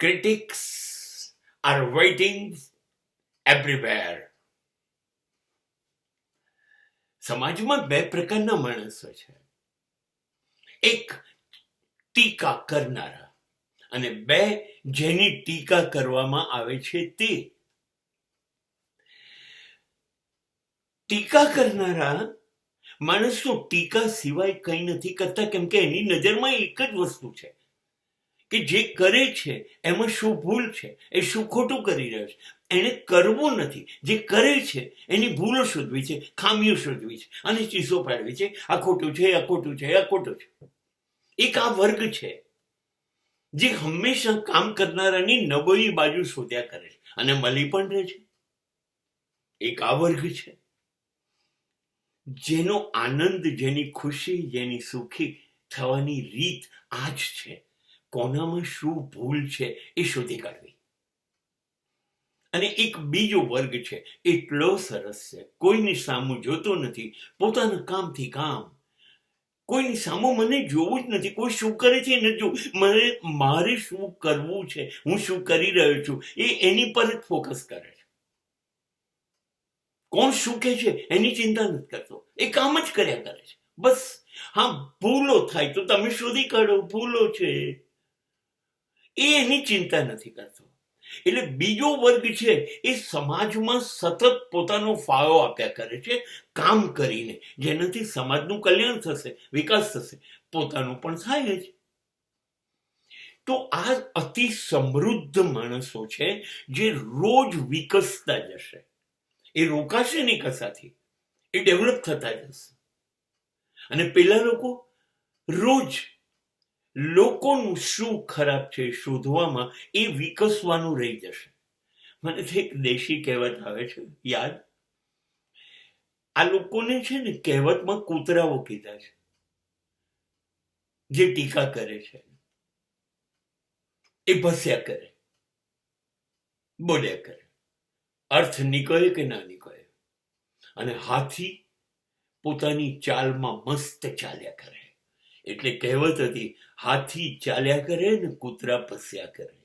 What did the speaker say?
Critics are waiting everywhere. સમાજમાં બે પ્રકારના માણસો છે, એક ટીકા કરનારા અને બે જેની ટીકા કરવામાં આવે છે તે. ટીકા કરનારા માણસો ટીકા સિવાય કંઈ નથી કરતા, કેમ કે એની નજરમાં એક જ વસ્તુ છે કે જે કરે છે એમાં શું ભૂલ છે, એ શું ખોટું કરી રહ્યો છે. એને કરવું નથી, જે કરે છે એની ભૂલો શોધવી છે, ખામીઓ શોધવી છે અને ચીસો પાડવી છે. આ ખોટું છે, આ ખોટું છે, આ ખોટું છે. એક આ વર્ગ છે જે હંમેશા કામ કરનારાની નબળી બાજુ શોધ્યા કરે છે અને મળી પણ રહે છે. એક આ વર્ગ છે જેનો આનંદ, જેની ખુશી, જેની સુખી થવાની રીત આ જ છે. કોનામાં શું ભૂલ છે એ શોધી કાઢવી. અને એક બીજો વર્ગ છે, એટલો સરસ છે, કોઈની સામું જોતો નથી, પોતાના કામથી કામ. કોઈની સામું મને જોવું જ નથી, કોઈ શું કરે છે એ નથી જોવું, મારે શું કરવું છે, હું શું કરી રહ્યો છું એની પર જ ફોકસ કરે છે. કોણ શું કહે છે એની ચિંતા નથી કરતો, એ કામ જ કર્યા કરે છે બસ. હા, ભૂલો થાય તો તમે શોધી કાઢો, ભૂલો છે એ એની ચિંતા નથી કરતો. એટલે બીજો વર્ગ છે એ સમાજમાં સતત પોતાનો ફાળો આપ્યા કરે છે કામ કરીને, જેનાથી સમાજનું કલ્યાણ થશે, વિકાસ થશે, પોતાનું પણ થાય જ. તો આ અતિ સમૃદ્ધ માણસો છે જે રોજ વિકસતા જશે. એ રોકાશે નહીં કશાથી, એ ડેવલપ થતા જશે. અને પેલા લોકો રોજ લોકોનું શું ખરાબ છે શોધવામાં એ વિકસવાનું રહી જશે. મને તો એક દેશી કહેવત આવે છે યાદ. આ લોકોને છે ને કહેવતમાં કૂતરાઓ કીધા છે જે ટીકા કરે છે, એ ભસ્યા કરે, બોલ્યા કરે, અર્થ નીકળે કે ના નીકળે. અને હાથી પોતાની ચાલમાં મસ્ત ચાલ્યા કરે. એટલે કહેવત હતી, હાથી ચાલ્યા કરે ને કૂતરા ભસ્યા કરે.